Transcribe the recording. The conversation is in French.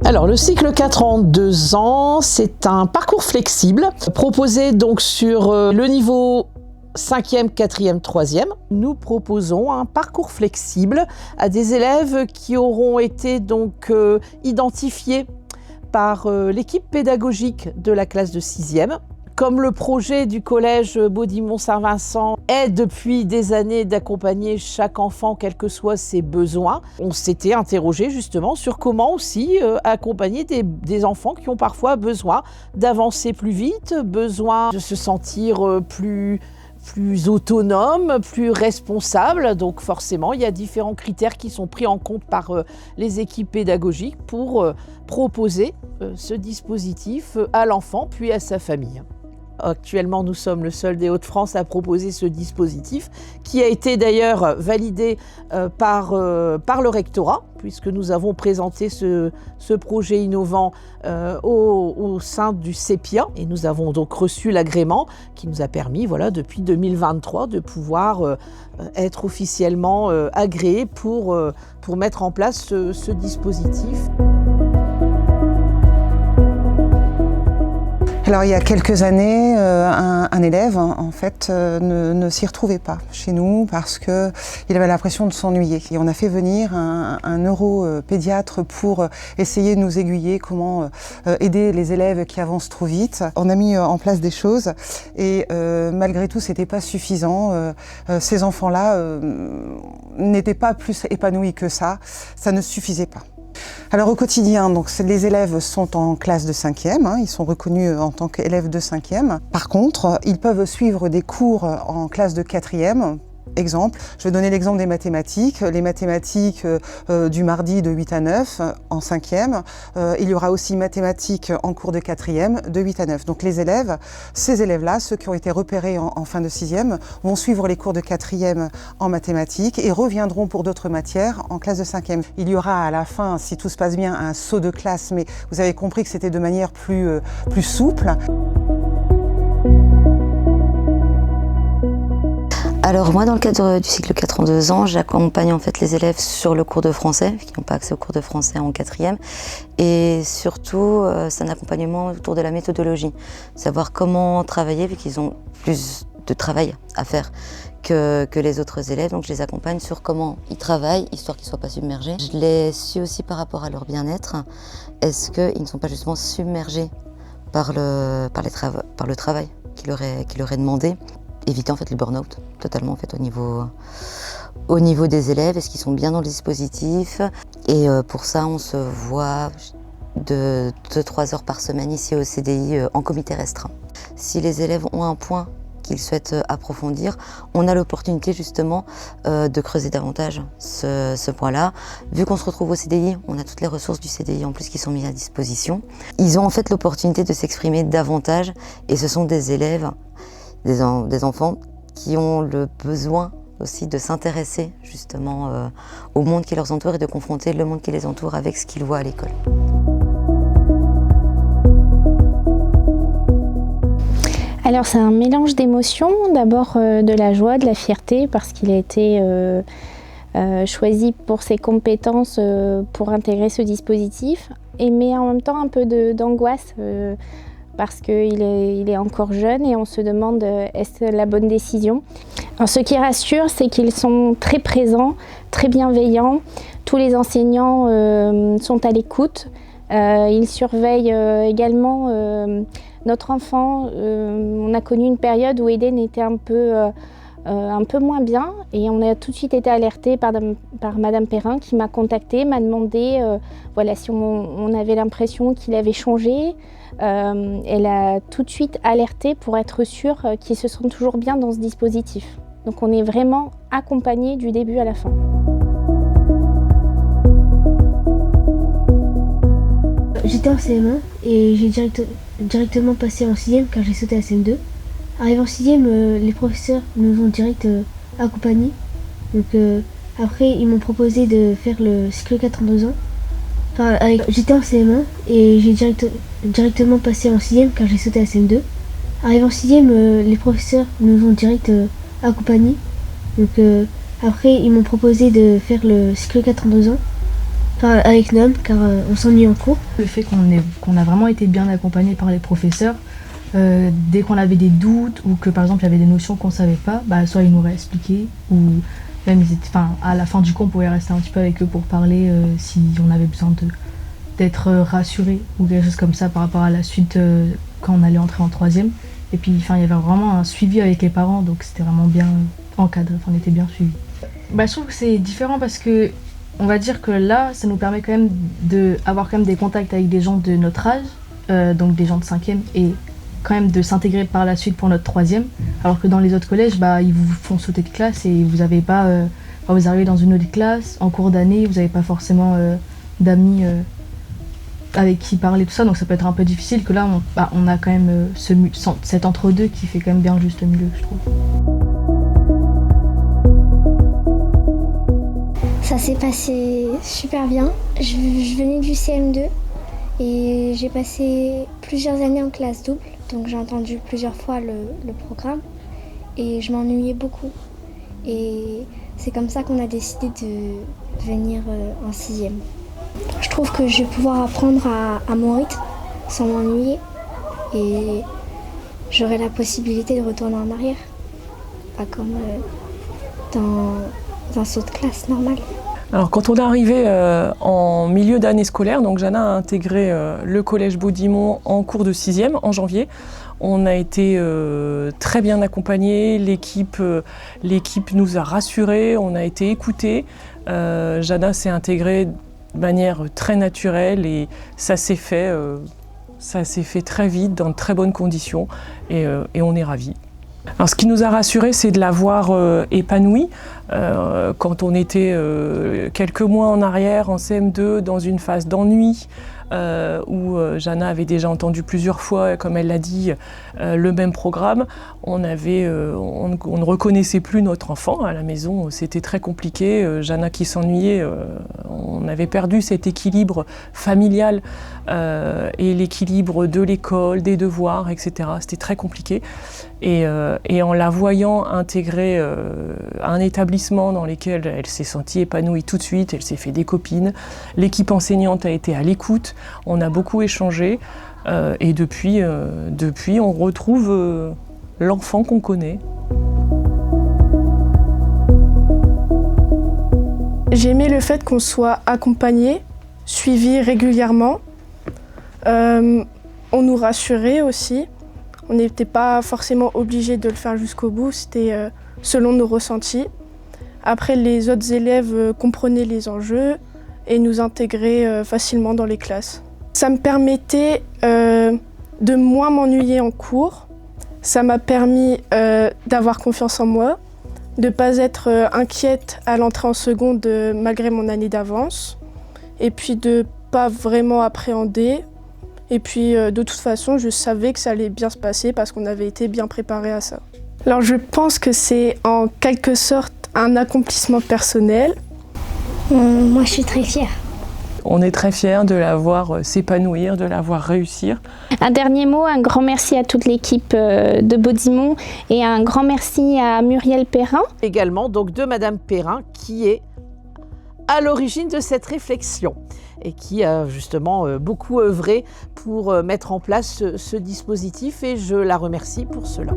Alors, le cycle 4 ans, 2 ans, c'est un parcours flexible proposé donc sur le niveau 5e, 4e, 3e. Nous proposons un parcours flexible à des élèves qui auront été donc identifiés par l'équipe pédagogique de la classe de 6e. Comme le projet du collège Baudimont-Saint-Vincent est depuis des années d'accompagner chaque enfant, quels que soient ses besoins, on s'était interrogé justement sur comment aussi accompagner des enfants qui ont parfois besoin d'avancer plus vite, besoin de se sentir plus autonome, plus responsable. Donc forcément, il y a différents critères qui sont pris en compte par les équipes pédagogiques pour proposer ce dispositif à l'enfant puis à sa famille. Actuellement, nous sommes le seul des Hauts-de-France à proposer ce dispositif qui a été d'ailleurs validé par le rectorat, puisque nous avons présenté ce projet innovant au sein du CEPIA et nous avons donc reçu l'agrément qui nous a permis, voilà, depuis 2023 de pouvoir être officiellement agréés pour mettre en place ce dispositif. Alors il y a quelques années, un élève en fait ne s'y retrouvait pas chez nous parce que il avait l'impression de s'ennuyer. Et on a fait venir un neuropédiatre pour essayer de nous aiguiller comment aider les élèves qui avancent trop vite. On a mis en place des choses et malgré tout c'était pas suffisant. Ces enfants-là n'étaient pas plus épanouis que ça ne suffisait pas. Alors au quotidien, donc, les élèves sont en classe de 5e, ils sont reconnus en tant qu'élèves de 5e. Par contre, ils peuvent suivre des cours en classe de 4e. Exemple, je vais donner l'exemple des mathématiques. Les mathématiques du mardi de 8 à 9 en 5e. Il y aura aussi mathématiques en cours de 4e de 8 à 9. Donc les élèves, ces élèves-là, ceux qui ont été repérés en fin de 6e, vont suivre les cours de 4e en mathématiques et reviendront pour d'autres matières en classe de 5e. Il y aura à la fin, si tout se passe bien, un saut de classe, mais vous avez compris que c'était de manière plus souple. Alors moi, dans le cadre du cycle 4 ans 2 ans, j'accompagne en fait les élèves sur le cours de français, qui n'ont pas accès au cours de français en 4e. Et surtout, c'est un accompagnement autour de la méthodologie. Savoir comment travailler, vu qu'ils ont plus de travail à faire que les autres élèves. Donc je les accompagne sur comment ils travaillent, histoire qu'ils ne soient pas submergés. Je les suis aussi par rapport à leur bien-être. Est-ce qu'ils ne sont pas justement submergés par le travail qui leur est demandé? Éviter en fait le burn-out totalement en fait au niveau des élèves. Est-ce qu'ils sont bien dans le dispositif? Et pour ça, on se voit de 2-3 heures par semaine ici au CDI en comité restreint. Si les élèves ont un point qu'ils souhaitent approfondir, on a l'opportunité justement de creuser davantage ce point-là. Vu qu'on se retrouve au CDI, on a toutes les ressources du CDI en plus qui sont mises à disposition. Ils ont en fait l'opportunité de s'exprimer davantage et ce sont des élèves, des enfants qui ont le besoin aussi de s'intéresser justement au monde qui les entoure et de confronter le monde qui les entoure avec ce qu'ils voient à l'école. Alors c'est un mélange d'émotions, d'abord de la joie, de la fierté parce qu'il a été choisi pour ses compétences pour intégrer ce dispositif, mais en même temps un peu d'angoisse. Parce qu'il est encore jeune et on se demande est-ce la bonne décision. Alors, ce qui rassure, c'est qu'ils sont très présents, très bienveillants. Tous les enseignants sont à l'écoute. Ils surveillent également notre enfant. On a connu une période où Eden était un peu moins bien et on a tout de suite été alerté par Madame Perrin qui m'a contactée, m'a demandé voilà, si on avait l'impression qu'il avait changé. Elle a tout de suite alerté pour être sûre qu'ils se sentent toujours bien dans ce dispositif. Donc on est vraiment accompagnés du début à la fin. J'étais en CM1 et j'ai directement passé en 6e car j'ai sauté à CM2. Arrivé en 6e, les professeurs nous ont direct accompagnés. Donc après, ils m'ont proposé de faire le cycle 4 en 2 ans. Enfin, j'étais en CM1 et j'ai directement passé en 6e car j'ai sauté à CM2. Arrivé en 6e, les professeurs nous ont direct accompagnés. Donc après, ils m'ont proposé de faire le cycle 4 en 2 ans. enfin, avec Noam, car on s'ennuie en cours. Le fait qu'on a vraiment été bien accompagné par les professeurs, dès qu'on avait des doutes ou que par exemple il y avait des notions qu'on ne savait pas, soit ils nous réexpliquaient ou même à la fin du cours on pouvait rester un petit peu avec eux pour parler si on avait besoin d'être rassuré ou quelque chose comme ça par rapport à la suite quand on allait entrer en troisième. Et puis il y avait vraiment un suivi avec les parents, donc c'était vraiment bien encadré, on était bien suivis. Je trouve que c'est différent parce que on va dire que là ça nous permet quand même d'avoir quand même des contacts avec des gens de notre âge, donc des gens de 5e et quand même de s'intégrer par la suite pour notre 3e, alors que dans les autres collèges, ils vous font sauter de classe et vous n'avez pas, vous arrivez dans une autre classe en cours d'année, vous n'avez pas forcément d'amis avec qui parler, tout ça, donc ça peut être un peu difficile, que là on a quand même cet entre-deux qui fait quand même bien le juste milieu, je trouve. Ça s'est passé super bien. Je venais du CM2 et j'ai passé plusieurs années en classe double, donc j'ai entendu plusieurs fois le programme et je m'ennuyais beaucoup. Et c'est comme ça qu'on a décidé de venir en 6e. Je trouve que je vais pouvoir apprendre à mon rythme sans m'ennuyer et j'aurai la possibilité de retourner en arrière, pas comme dans un saut de classe normal. Alors quand on est arrivé en milieu d'année scolaire, donc Jana a intégré le collège Baudimont en cours de 6e en janvier. On a été très bien accompagnés, l'équipe nous a rassurés, on a été écoutés. Jana s'est intégrée de manière très naturelle et ça s'est fait très vite, dans de très bonnes conditions et on est ravis. Alors, ce qui nous a rassurés, c'est de la voir épanouie. Quand on était quelques mois en arrière, en CM2, dans une phase d'ennui, où Jana avait déjà entendu plusieurs fois, comme elle l'a dit, le même programme, on ne reconnaissait plus notre enfant à la maison, c'était très compliqué. Jana qui s'ennuyait, on avait perdu cet équilibre familial et l'équilibre de l'école, des devoirs, etc. C'était très compliqué. Et en la voyant intégrer un établissement dans lequel elle s'est sentie épanouie tout de suite, elle s'est fait des copines, l'équipe enseignante a été à l'écoute, on a beaucoup échangé et depuis on retrouve l'enfant qu'on connaît. J'ai aimé le fait qu'on soit accompagné, suivi régulièrement. On nous rassurait aussi. On n'était pas forcément obligé de le faire jusqu'au bout, c'était selon nos ressentis. Après, les autres élèves comprenaient les enjeux et nous intégraient facilement dans les classes. Ça me permettait de moins m'ennuyer en cours. Ça m'a permis d'avoir confiance en moi, de ne pas être inquiète à l'entrée en seconde malgré mon année d'avance, et puis de ne pas vraiment appréhender. Et puis de toute façon, je savais que ça allait bien se passer parce qu'on avait été bien préparés à ça. Alors je pense que c'est en quelque sorte un accomplissement personnel. Moi, je suis très fière. On est très fiers de la voir s'épanouir, de la voir réussir. Un dernier mot, un grand merci à toute l'équipe de Baudimont et un grand merci à Muriel Perrin. Également donc de Madame Perrin qui est à l'origine de cette réflexion et qui a justement beaucoup œuvré pour mettre en place ce dispositif et je la remercie pour cela.